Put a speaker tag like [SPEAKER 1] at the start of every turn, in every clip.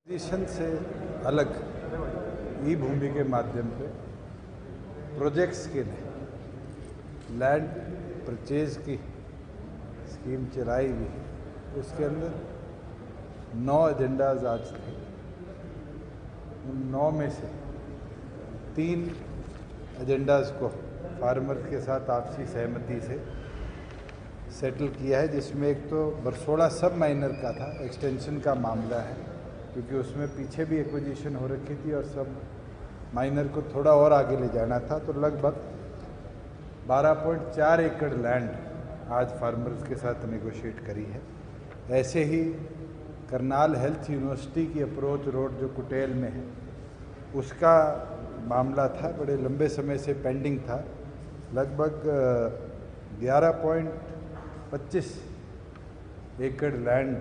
[SPEAKER 1] Position से अलग ई भूमि के माध्यम पे प्रोजेक्ट्स के लिए लैंड परचेज की स्कीम चलाई हुई है। उसके अंदर 9 एजेंडाज आज थे। उन 9 में से 3 एजेंडाज को फार्मर के साथ आपसी सहमति से सेटल किया है, जिसमें एक तो बरसोड़ा सब माइनर का था, एक्सटेंशन का मामला है, क्योंकि उसमें पीछे भी एक्विजिशन हो रखी थी और सब माइनर को थोड़ा और आगे ले जाना था। तो लगभग 12.4 एकड़ लैंड आज फार्मर्स के साथ नेगोशिएट करी है। ऐसे ही करनाल हेल्थ यूनिवर्सिटी की अप्रोच रोड जो कुटेल में है, उसका मामला था, बड़े लंबे समय से पेंडिंग था। लगभग 11.25 एकड़ लैंड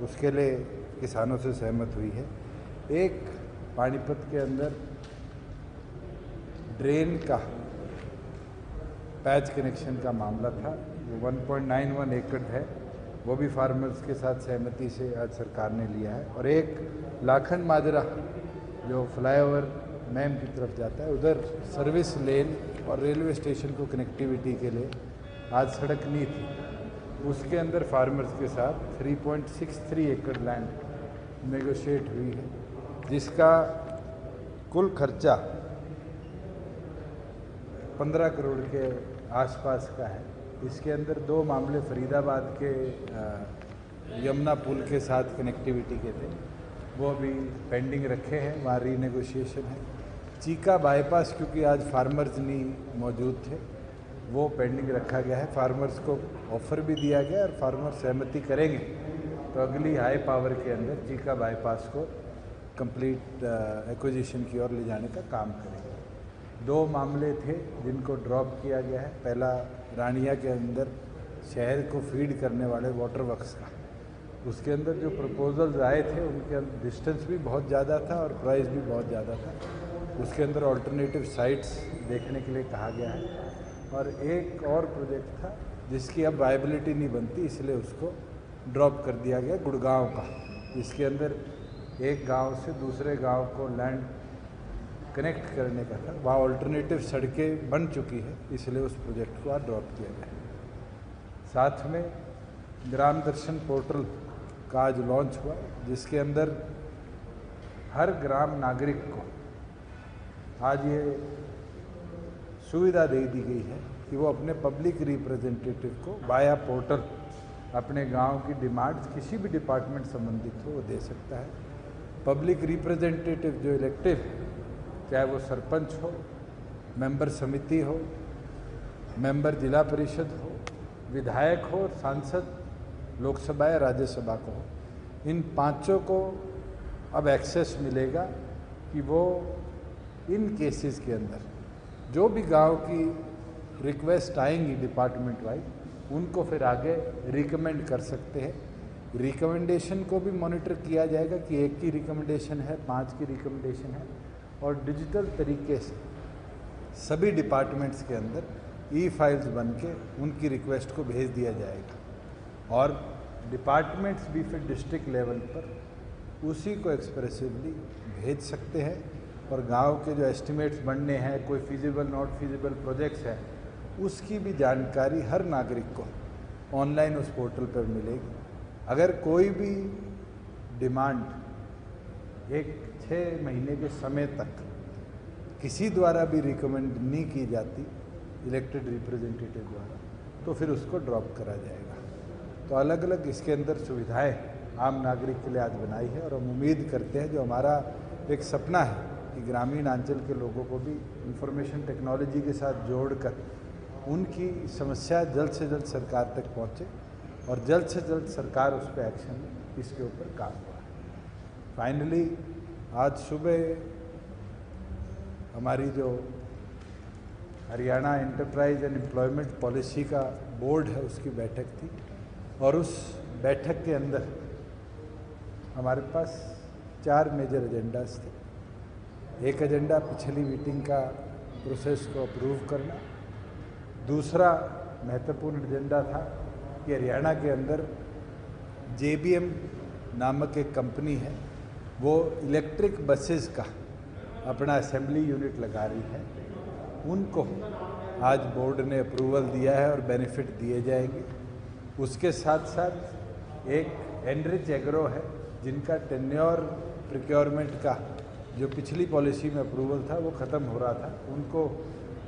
[SPEAKER 1] उसके लिए किसानों से सहमत हुई है। एक पानीपत के अंदर ड्रेन का पैच कनेक्शन का मामला था, वो 1.91 एकड़ है, वो भी फार्मर्स के साथ सहमति से आज सरकार ने लिया है। और एक लाखन माजरा जो फ्लाईओवर मैम की तरफ जाता है, उधर सर्विस लेन और रेलवे स्टेशन को कनेक्टिविटी के लिए आज सड़क नहीं थी, उसके अंदर फार्मर्स के साथ 3.63 एकड़ लैंड नेगोशिएट हुई है, जिसका कुल खर्चा 15 करोड़ के आसपास का है। इसके अंदर 2 मामले फरीदाबाद के यमुना पुल के साथ कनेक्टिविटी के थे, वो अभी पेंडिंग रखे हैं, वहाँ रीनेगोशिएशन है। चीका बाईपास क्योंकि आज फार्मर्स नहीं मौजूद थे, वो पेंडिंग रखा गया है। फार्मर्स को ऑफर भी दिया गया और फार्मर सहमति करेंगे तो अगली हाई पावर के अंदर चीका बाईपास को कंप्लीट एक्विजिशन की ओर ले जाने का काम करेंगे। 2 मामले थे जिनको ड्रॉप किया गया है। पहला रानिया के अंदर शहर को फीड करने वाले वाटर वर्क्स का, उसके अंदर जो प्रपोजल्स आए थे उनके डिस्टेंस भी बहुत ज़्यादा था और प्राइस भी बहुत ज़्यादा था। उसके अंदर ऑल्टरनेटिव साइट्स देखने के लिए कहा गया है। और एक और प्रोजेक्ट था जिसकी अब वायबिलिटी नहीं बनती, इसलिए उसको ड्रॉप कर दिया गया, गुड़गांव का, जिसके अंदर एक गांव से दूसरे गांव को लैंड कनेक्ट करने का था। वहाँ ऑल्टरनेटिव सड़कें बन चुकी है, इसलिए उस प्रोजेक्ट को आज ड्रॉप किया गया है। साथ में ग्राम दर्शन पोर्टल का आज लॉन्च हुआ, जिसके अंदर हर ग्राम नागरिक को आज ये सुविधा दे दी गई है कि वो अपने पब्लिक रिप्रेजेंटेटिव को वाया पोर्टल अपने गांव की डिमांड्स किसी भी डिपार्टमेंट संबंधित हो वो दे सकता है। पब्लिक रिप्रेजेंटेटिव जो इलेक्टिव, चाहे वो सरपंच हो, मेंबर समिति हो, मेंबर जिला परिषद हो, विधायक हो, सांसद लोकसभा या राज्यसभा को हो, इन 5 को अब एक्सेस मिलेगा कि वो इन केसेस के अंदर जो भी गांव की रिक्वेस्ट आएंगी डिपार्टमेंट वाइज, उनको फिर आगे रिकमेंड कर सकते हैं। रिकमेंडेशन को भी मॉनिटर किया जाएगा कि 1 की रिकमेंडेशन है, 5 की रिकमेंडेशन है, और डिजिटल तरीके से सभी डिपार्टमेंट्स के अंदर ई-फाइल्स बन के उनकी रिक्वेस्ट को भेज दिया जाएगा। और डिपार्टमेंट्स भी फिर डिस्ट्रिक्ट लेवल पर उसी को एक्सप्रेसिवली भेज सकते हैं। और गांव के जो एस्टिमेट्स बनने हैं, कोई फिजिबल नॉट फिजिबल प्रोजेक्ट्स हैं, उसकी भी जानकारी हर नागरिक को ऑनलाइन उस पोर्टल पर मिलेगी। अगर कोई भी डिमांड एक 6 महीने के समय तक किसी द्वारा भी रिकमेंड नहीं की जाती इलेक्टेड रिप्रेजेंटेटिव द्वारा, तो फिर उसको ड्रॉप करा जाएगा। तो अलग अलग इसके अंदर सुविधाएं आम नागरिक के लिए आज बनाई है। और हम उम्मीद करते हैं, जो हमारा एक सपना है कि ग्रामीण अंचल के लोगों को भी इंफॉर्मेशन टेक्नोलॉजी के साथ जोड़कर उनकी समस्या जल्द से जल्द सरकार तक पहुंचे और जल्द से जल्द सरकार उस पर एक्शन ले, इसके ऊपर काम हुआ है। फाइनली आज सुबह हमारी जो Haryana enterprise and employment policy का बोर्ड है, उसकी बैठक थी, और उस बैठक के अंदर हमारे पास 4 मेजर एजेंडाज थे। एक एजेंडा पिछली मीटिंग का प्रोसेस को अप्रूव करना, दूसरा महत्वपूर्ण एजेंडा था कि हरियाणा के अंदर JBM नामक एक कंपनी है, वो इलेक्ट्रिक बसेस का अपना असेंबली यूनिट लगा रही है, उनको आज बोर्ड ने अप्रूवल दिया है और बेनिफिट दिए जाएंगे। उसके साथ साथ एक एनरिच एग्रो है, जिनका टेन्योर प्रिक्योरमेंट का जो पिछली पॉलिसी में अप्रूवल था वो ख़त्म हो रहा था, उनको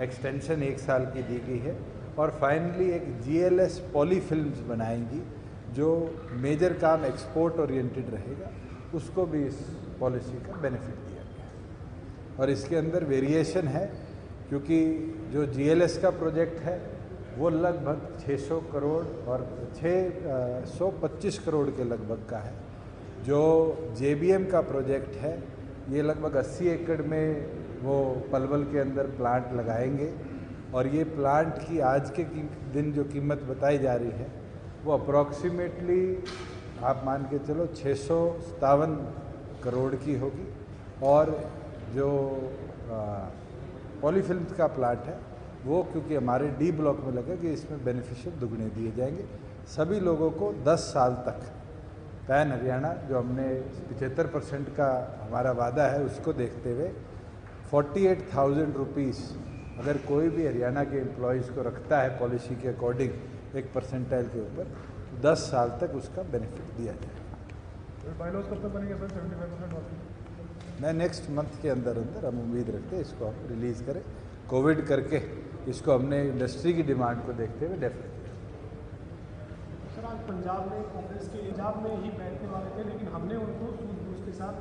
[SPEAKER 1] एक्सटेंशन 1 साल की दी गई है। और फाइनली एक GLS पॉली फिल्म्स बनाएंगी जो मेजर काम एक्सपोर्ट ओरिएंटेड रहेगा, उसको भी इस पॉलिसी का बेनिफिट दिया गया। और इसके अंदर वेरिएशन है, क्योंकि जो GLS का प्रोजेक्ट है वो लगभग 600 करोड़ और 625 करोड़ के लगभग का है। जो JBM का प्रोजेक्ट है ये लगभग 80 एकड़ में वो पलवल के अंदर प्लांट लगाएंगे, और ये प्लांट की आज के दिन जो कीमत बताई जा रही है वो अप्रॉक्सीमेटली आप मान के चलो 657 करोड़ की होगी। और जो पॉलीफिल्म्स का प्लांट है वो क्योंकि हमारे D ब्लॉक में लगे कि इसमें बेनिफिशियल दुगने दिए जाएंगे। सभी लोगों को 10 साल तक पैन हरियाणा जो हमने 75% का हमारा वादा है उसको देखते हुए 48,000 रुपीज़ अगर कोई भी हरियाणा के एम्प्लॉयज़ को रखता है पॉलिसी के अकॉर्डिंग एक परसेंटाइल के ऊपर, 10 साल तक उसका बेनिफिट दिया जाए।
[SPEAKER 2] बायलॉज कब तक बनेंगे सर? 75% वाले
[SPEAKER 1] मैं नेक्स्ट मंथ के अंदर हम उम्मीद रखते हैं इसको हम रिलीज़ करें। कोविड करके इसको हमने इंडस्ट्री की डिमांड को देखते हुए डेफिनेट किया।
[SPEAKER 2] सर आज पंजाब में कांग्रेस के पंजाब में ही बैठने वाले थे, लेकिन हमने उनको सूझबूझ के साथ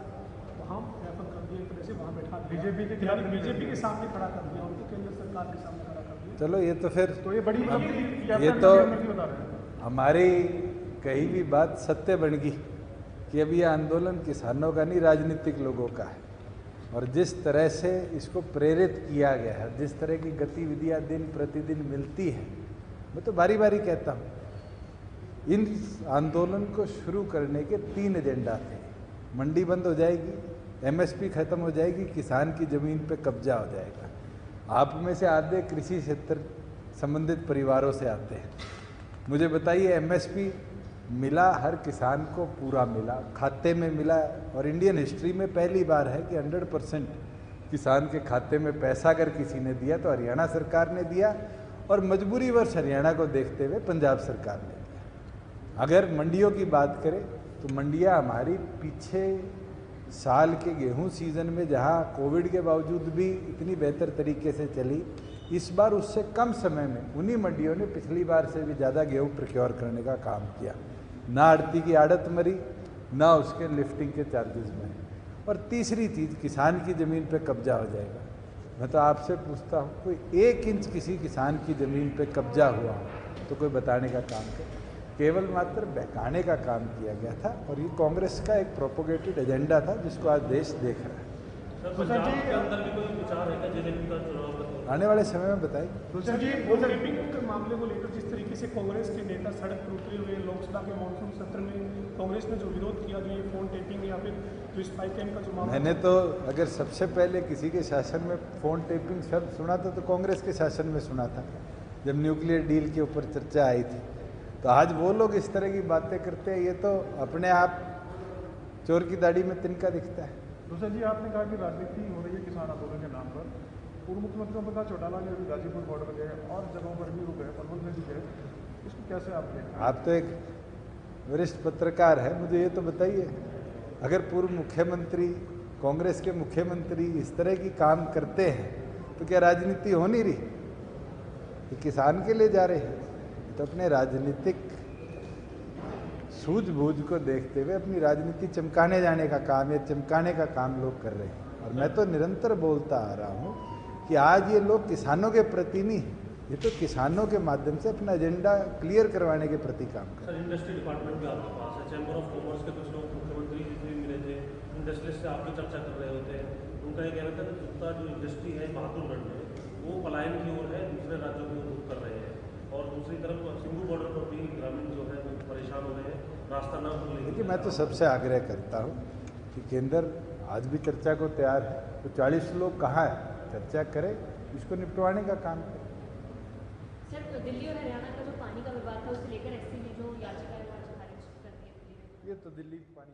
[SPEAKER 2] वहाँ रेफर कर दिया, एक तरह से वहाँ बैठा बीजेपी के सामने खड़ा कर दिया, उनको केंद्र सरकार के सामने खड़ा कर दिया।
[SPEAKER 1] चलो ये तो फिर
[SPEAKER 2] ये बड़ी
[SPEAKER 1] ये तो हमारी कही भी बात सत्य बन गई कि अब ये आंदोलन किसानों का नहीं, राजनीतिक लोगों का है। और जिस तरह से इसको प्रेरित किया गया है, जिस तरह की गतिविधियां दिन प्रतिदिन मिलती है, मैं तो बारी बारी कहता हूँ इन आंदोलन को शुरू करने के 3 एजेंडा थे। मंडी बंद हो जाएगी, MSP खत्म हो जाएगी, किसान की ज़मीन पे कब्जा हो जाएगा। आप में से आधे कृषि क्षेत्र संबंधित परिवारों से आते हैं, मुझे बताइए MSP मिला हर किसान को पूरा मिला, खाते में मिला। और इंडियन हिस्ट्री में पहली बार है कि 100% किसान के खाते में पैसा अगर किसी ने दिया तो हरियाणा सरकार ने दिया, और मजबूरी वर्ष हरियाणा को देखते हुए पंजाब सरकार ने दिया। अगर मंडियों की बात करें तो मंडियां हमारी पीछे साल के गेहूं सीजन में जहां कोविड के बावजूद भी इतनी बेहतर तरीके से चली, इस बार उससे कम समय में उन्हीं मंडियों ने पिछली बार से भी ज़्यादा गेहूं प्रोक्योर करने का काम किया। ना आड़ती की आड़त मरी, ना उसके लिफ्टिंग के चार्जेस मरे। और तीसरी चीज़, किसान की ज़मीन पे कब्जा हो जाएगा। मैं तो आपसे पूछता हूँ, कोई 1 इंच किसी किसान की ज़मीन पे कब्जा हुआ तो कोई बताने का काम करे? केवल मात्र बहकाने का काम किया गया था, और ये कांग्रेस का एक प्रोपोगेटेड एजेंडा था जिसको आज देश देख रहा है। आने वाले समय में बताएंगे।
[SPEAKER 2] सर जी, फोन टेपिंग के मामले को लेकर जिस तरीके से कांग्रेस के नेता सड़क पर उतरे हुए, लोकसभा के मॉनसून सत्र में कांग्रेस ने जो विरोध किया, जो ये फोन टेपिंग या फिर जो स्पाई कैम का जो मामला,
[SPEAKER 1] मैंने तो अगर सबसे पहले किसी के शासन में फोन टेपिंग शब्द सुना था तो कांग्रेस के शासन में सुना था, जब न्यूक्लियर डील के ऊपर चर्चा आई थी। तो आज वो लोग इस तरह की बातें करते हैं, ये तो अपने आप चोर की दाढ़ी में तिनका दिखता है।
[SPEAKER 2] दूसरा जी, आपने कहा कि राजनीति हो रही है किसान आंदोलन के नाम पर। पूर्व मुख्यमंत्री ओम प्रकाश चौटाला ने गाजीपुर बॉर्डर गए और जगहों पर भी रुके, पलवल में भी गए, इसको कैसे आप देखते हैं?
[SPEAKER 1] आप तो एक वरिष्ठ पत्रकार है, मुझे ये तो बताइए, अगर पूर्व मुख्यमंत्री, कांग्रेस के मुख्यमंत्री इस तरह की काम करते हैं तो क्या राजनीति हो नहीं रही? ये किसान के लिए जा रहे हैं, तो अपने राजनीतिक सूझबूझ को देखते हुए अपनी राजनीति चमकाने जाने का काम या चमकाने का काम लोग कर रहे हैं। और मैं तो निरंतर बोलता आ रहा हूँ कि आज ये लोग किसानों के प्रति नहीं, ये तो किसानों के माध्यम से अपना एजेंडा क्लियर करवाने के प्रति काम कर रहे हैं।
[SPEAKER 3] सर, इंडस्ट्री डिपार्टमेंट भी आपके पास है, चैम्बर ऑफ कॉमर्स के कुछ लोग मुख्यमंत्री जी से मिले थे, इंडस्ट्रियलिस्ट से आपकी चर्चा कर रहे होते हैं। उनका ये कहना था कि जितना जो इंडस्ट्री है बहादुरगढ़ में, वो पलायन की ओर है, दूसरे राज्यों की ओर रुख कर रहे हैं। और दूसरी तरफ सिंधु बॉर्डर पर भी ग्रामीण जो है वो परेशान हो रहे हैं, रास्ता न खुलने।
[SPEAKER 1] देखिए, मैं तो सबसे आग्रह करता हूँ कि केंद्र आज भी चर्चा को तैयार है, तो 40 लोग कहाँ है, चर्चा करें, इसको निपटवाने का काम करें।
[SPEAKER 4] सर, दिल्ली और हरियाणा का जो पानी का विवाद था उससे लेकर SC ने जो याचिका है वो आज खारिज कर दी है।
[SPEAKER 1] ये तो दिल्ली पानी